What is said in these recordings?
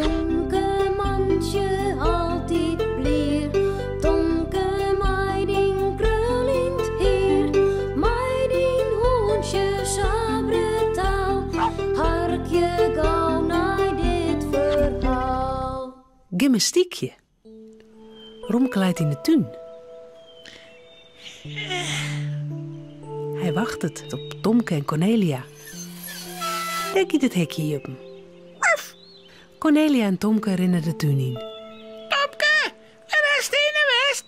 Tonke manche altijd blier. Tonke meiding krulint heer. Meiding hoentje sabre taal. Harkje gauw naar dit verhaal. Gymnastiekje. Romke leidt in de tuin. Hij wacht het op Tomke en Cornelia. Daar giet het hekje op hem. Cornelia en Tomke rennen de tuin in. Tomke, waar is die west?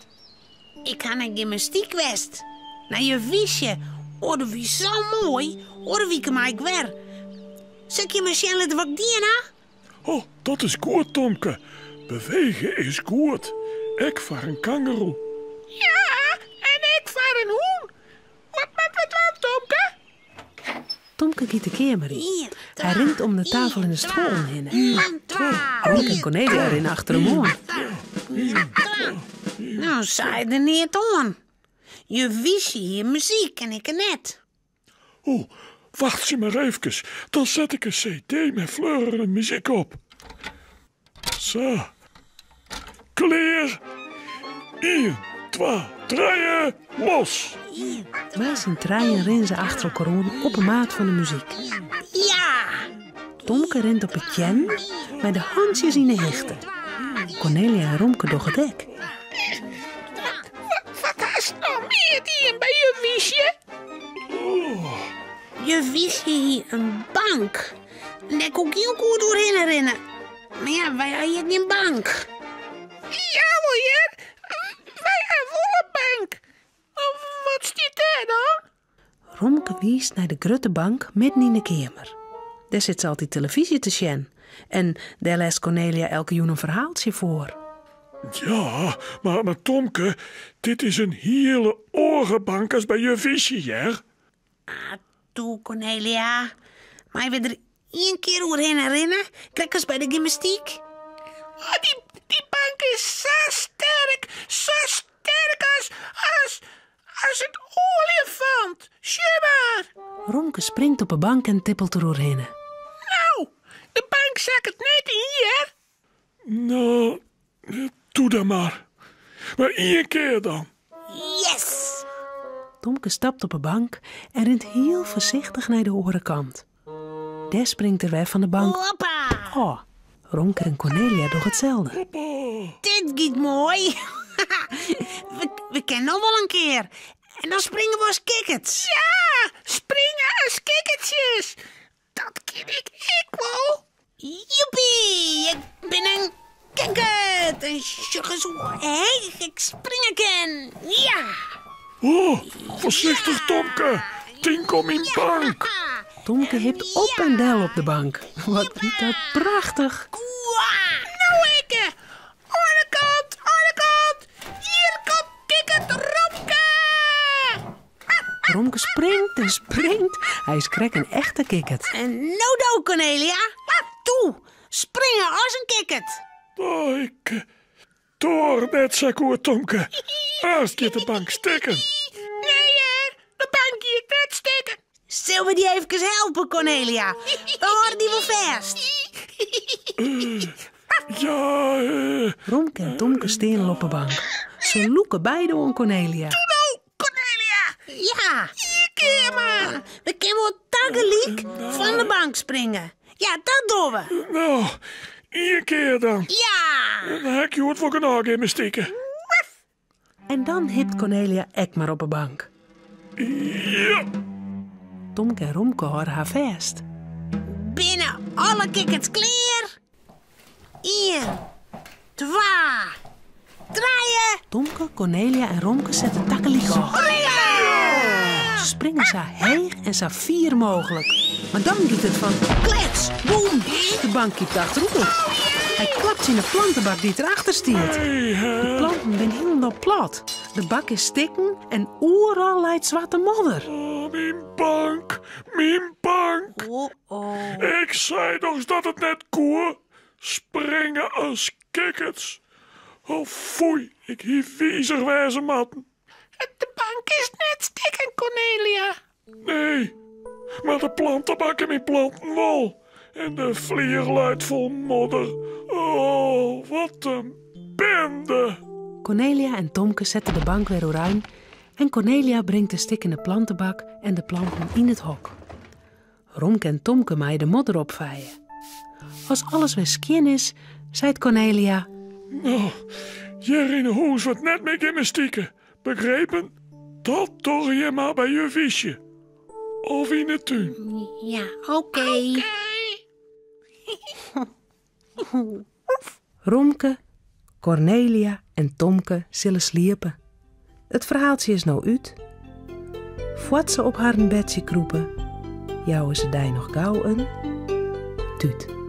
Ik ga naar gymnastiekwest. Naar je wiesje. Oh, dat is zo mooi. Oh, dat wieke mij ik weer. Zeg je Michelle wat diena? Oh, dat is goed, Tomke. Bewegen is goed. Ik vaar een kangeroe. Ja, en ik vaar een hoen. Wat met wat wel, Tomke? Tomke giet de kamer in. Hij rent om de tafel in de school heen. Romke en Cornelia rennen achter hem aan. Nou, zei er niet aan. Je wiesje hier muziek en ik net. Oh, wacht je maar even. Dan zet ik een cd met fleurende muziek op. Zo. Klaar. 1, 2, 3, los. Wij zijn treien rennen ze achter elkaar aan op een maat van de muziek. Ja! Tomke rent op het jen met de handjes in de hechten. Cornelia en Romke door het dek. Wat is nog meer die bij je wiesje? Oh, Je wiesje hier een bank. En daar kon ik heel goed doorheen rennen. Maar ja, wij hebben hier geen bank. Ja, hoor. Wij hebben wel een bank. Wat staat daar dan? Romke wiest naar de grote bank midden in de kamer. Daar zit ze altijd televisie te zien. En daar leest Cornelia elke joen een verhaaltje voor. ja, maar Tomke, dit is een hele orenbank als bij je visje, hè? Toe, Cornelia. Maar je wil er 1 keer doorheen herinneren? Kijk eens bij de gymnastiek. Oh, die bank is zo sterk als een olifant. Schubber. Romke springt op een bank en tippelt er doorheen. Nou, de bank zakt het net hier. Nou, doe dat maar. Maar 1 keer dan. Yes. Tomke stapt op een bank en rent heel voorzichtig naar de orenkant. Daar springt er weer van de bank. Hoppa. Oh, Romke en Cornelia doen hetzelfde. Dit gaat mooi. we kennen nog wel een keer. En dan springen we als kikkers. Ja, springen als kikkertjes. Dat ken ik wel. Joepie, ik ben een kikkerd. En sjugge zo heeg ik springen kan. Ja. Oh, voorzichtig, Tomke. Tinkom in bank. Tomke hipt op en del op de bank. Wat is dat prachtig. Nou, ikke. Oorkant. Hier komt kikkerd Romke. Romke springt en springt. Hij is krek een echte kikkerd. En nou do, Cornelia. Toe, springen als een kikkerd. Oh, ik door net zo goed, Tomke. Eerst je de bank stikken. Nee, de bank hier net steken. Zullen we die even helpen, Cornelia? We horen die wel vast. Ja, Romke en Tomke stenen op een bank. Ze loeken beide om Cornelia. Nou, Cornelia. Ja. Hier keer maar. We kunnen wel tegelijk van de bank springen. Ja, dat doen we. nou, 1 keer dan. Ja. Dan heb je het voor genoeg in me steken. En dan hipt Cornelia ek maar op een bank. Ja. Tomke en Romke houden haar vast. Binnen alle kikkers klaar. 1, 2, 3. Tomke, Cornelia en Romke zetten takkeliek op. Ze springen zo heeg en zo fier mogelijk. Maar dan giet het van klets, boem. De bank kiept achterop. Hij klapt in de plantenbak die erachter stiert. De planten zijn helemaal plat. De bak is stikken en overal leidt zwarte modder. Oh, mijn bank. Mijn bank. Oh. Ik zei nog dat het net koer. Springen als kikkers. Oh, foei. Ik hier wiezer wijze matten. De bank is net stikken, Cornelia. Nee, maar de plantenbakken met planten wel. en de vlier luidt vol modder. Oh, wat een bende. Cornelia en Tomke zetten de bank weer ruim en Cornelia brengt de stik in de plantenbak en de planten in het hok. Romke en Tomke maaien de modder opvaaien. Als alles weer skien is, zei Cornelia: Nou, hier in het huis wordt net meer gymnastieken. Begrepen? Dat toch je maar bij je visje. Of in de tuin. Ja, oké. Romke, Cornelia en Tomke zullen sliepen. Het verhaaltje is nou uit. Voordat ze op haar bedje kroepen, jouwen ze daar nog gauw een tuut.